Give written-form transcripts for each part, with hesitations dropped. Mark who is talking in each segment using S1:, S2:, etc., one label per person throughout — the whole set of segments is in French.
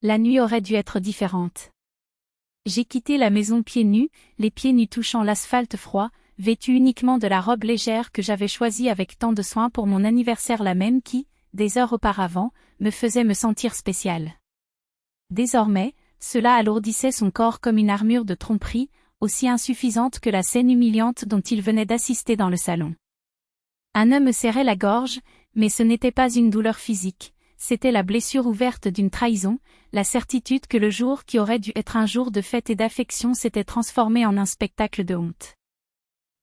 S1: La nuit aurait dû être différente. J'ai quitté la maison pieds nus, les pieds nus touchant l'asphalte froid, vêtu uniquement de la robe légère que j'avais choisie avec tant de soin pour mon anniversaire, la même qui, des heures auparavant, me faisait me sentir spécial. Désormais, cela alourdissait son corps comme une armure de tromperie, aussi insuffisante que la scène humiliante dont il venait d'assister dans le salon. Un homme me serrait la gorge, mais ce n'était pas une douleur physique, c'était la blessure ouverte d'une trahison, la certitude que le jour qui aurait dû être un jour de fête et d'affection s'était transformé en un spectacle de honte.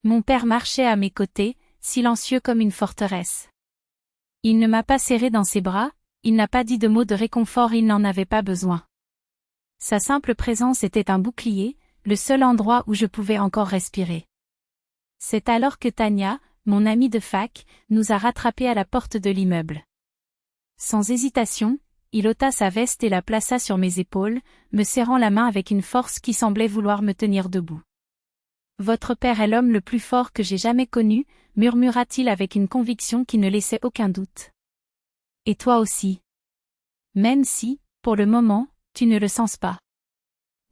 S1: Mon père marchait à mes côtés, silencieux comme une forteresse. Il ne m'a pas serré dans ses bras, il n'a pas dit de mots de réconfort, il n'en avait pas besoin. Sa simple présence était un bouclier, le seul endroit où je pouvais encore respirer. C'est alors que Tania, mon amie de fac, nous a rattrapés à la porte de l'immeuble. Sans hésitation, il ôta sa veste et la plaça sur mes épaules, me serrant la main avec une force qui semblait vouloir me tenir debout. « Votre père est l'homme le plus fort que j'ai jamais connu », murmura-t-il avec une conviction qui ne laissait aucun doute. « Et toi aussi. Même si, pour le moment, tu ne le sens pas. »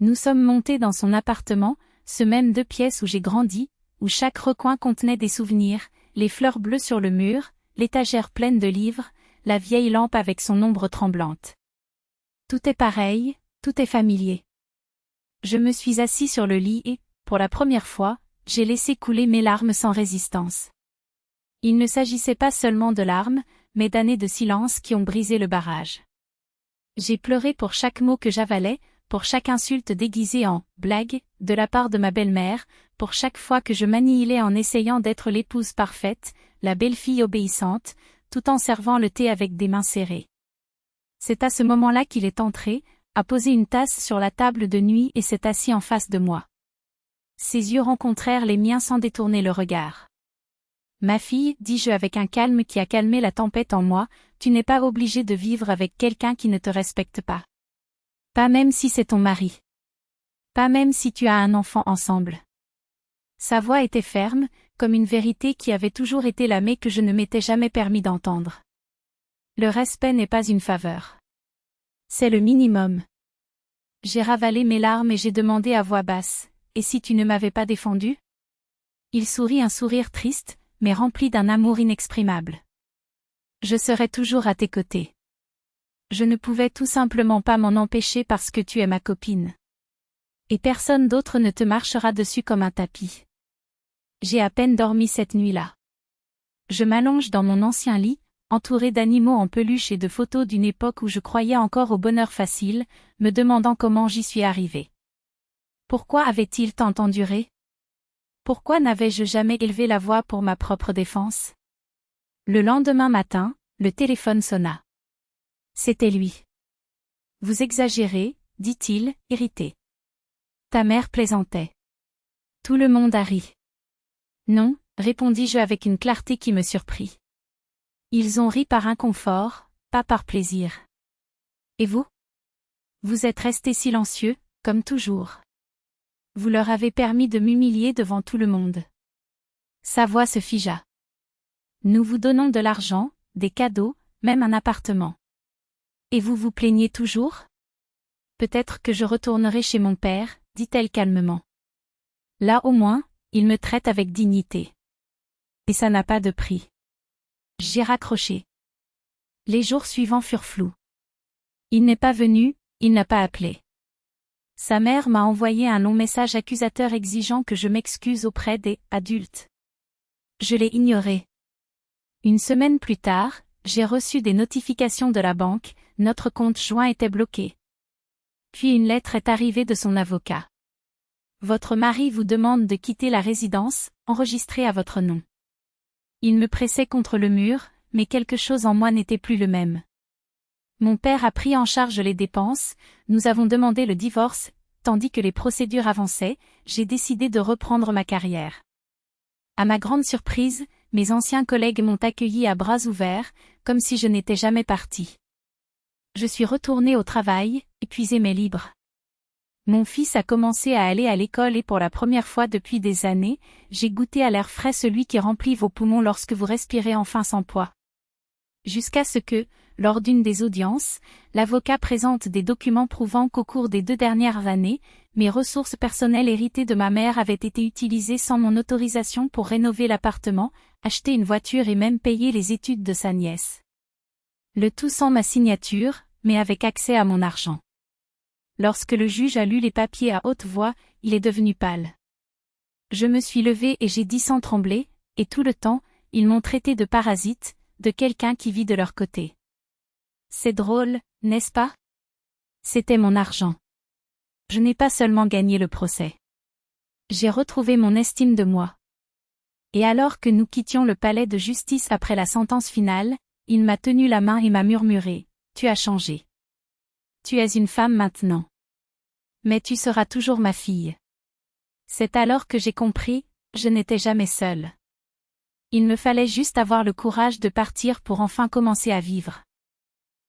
S1: Nous sommes montés dans son appartement, ce même 2 pièces où j'ai grandi, où chaque recoin contenait des souvenirs, les fleurs bleues sur le mur, l'étagère pleine de livres, la vieille lampe avec son ombre tremblante. Tout est pareil, tout est familier. Je me suis assis sur le lit et, pour la première fois, j'ai laissé couler mes larmes sans résistance. Il ne s'agissait pas seulement de larmes, mais d'années de silence qui ont brisé le barrage. J'ai pleuré pour chaque mot que j'avalais, pour chaque insulte déguisée en « blague » de la part de ma belle-mère, pour chaque fois que je m'annihilais en essayant d'être l'épouse parfaite, la belle-fille obéissante, tout en servant le thé avec des mains serrées. C'est à ce moment-là qu'il est entré, a posé une tasse sur la table de nuit et s'est assis en face de moi. Ses yeux rencontrèrent les miens sans détourner le regard. « Ma fille, dis-je avec un calme qui a calmé la tempête en moi, tu n'es pas obligée de vivre avec quelqu'un qui ne te respecte pas. Pas même si c'est ton mari. Pas même si tu as un enfant ensemble. » Sa voix était ferme, comme une vérité qui avait toujours été là mais que je ne m'étais jamais permis d'entendre. Le respect n'est pas une faveur. C'est le minimum. J'ai ravalé mes larmes et j'ai demandé à voix basse, « Et si tu ne m'avais pas défendu ?» Il sourit un sourire triste, mais rempli d'un amour inexprimable. « Je serai toujours à tes côtés. Je ne pouvais tout simplement pas m'en empêcher parce que tu es ma copine. Et personne d'autre ne te marchera dessus comme un tapis. » J'ai à peine dormi cette nuit-là. Je m'allonge dans mon ancien lit, entouré d'animaux en peluche et de photos d'une époque où je croyais encore au bonheur facile, me demandant comment j'y suis arrivée. Pourquoi avait-il tant enduré? Pourquoi n'avais-je jamais élevé la voix pour ma propre défense? Le lendemain matin, le téléphone sonna. C'était lui. « Vous exagérez, » dit-il, irrité. « Ta mère plaisantait. » Tout le monde a ri. « Non », répondis-je avec une clarté qui me surprit. Ils ont ri par inconfort, pas par plaisir. Et vous? Vous êtes resté silencieux, comme toujours. Vous leur avez permis de m'humilier devant tout le monde. Sa voix se figea. Nous vous donnons de l'argent, des cadeaux, même un appartement. Et vous vous plaignez toujours? Peut-être que je retournerai chez mon père, dit-elle calmement. Là au moins, il me traite avec dignité. Et ça n'a pas de prix. J'ai raccroché. Les jours suivants furent flous. Il n'est pas venu, il n'a pas appelé. Sa mère m'a envoyé un long message accusateur exigeant que je m'excuse auprès des adultes. Je l'ai ignoré. Une semaine plus tard, j'ai reçu des notifications de la banque, notre compte joint était bloqué. Puis une lettre est arrivée de son avocat. Votre mari vous demande de quitter la résidence, enregistrée à votre nom. Il me pressait contre le mur, mais quelque chose en moi n'était plus le même. Mon père a pris en charge les dépenses, nous avons demandé le divorce, tandis que les procédures avançaient, j'ai décidé de reprendre ma carrière. À ma grande surprise, mes anciens collègues m'ont accueilli à bras ouverts, comme si je n'étais jamais partie. Je suis retournée au travail, épuisée mais libre. Mon fils a commencé à aller à l'école et pour la première fois depuis des années, j'ai goûté à l'air frais, celui qui remplit vos poumons lorsque vous respirez enfin sans poids. Jusqu'à ce que, lors d'une des audiences, l'avocat présente des documents prouvant qu'au cours des 2 dernières années, mes ressources personnelles héritées de ma mère avaient été utilisées sans mon autorisation pour rénover l'appartement, acheter une voiture et même payer les études de sa nièce. Le tout sans ma signature, mais avec accès à mon argent. Lorsque le juge a lu les papiers à haute voix, il est devenu pâle. Je me suis levée et j'ai dit sans trembler, et tout le temps, ils m'ont traité de parasite, de quelqu'un qui vit de leur côté. C'est drôle, n'est-ce pas? C'était mon argent. Je n'ai pas seulement gagné le procès. J'ai retrouvé mon estime de moi. Et alors que nous quittions le palais de justice après la sentence finale, il m'a tenu la main et m'a murmuré, « Tu as changé. Tu es une femme maintenant. Mais tu seras toujours ma fille. » C'est alors que j'ai compris, je n'étais jamais seule. Il me fallait juste avoir le courage de partir pour enfin commencer à vivre.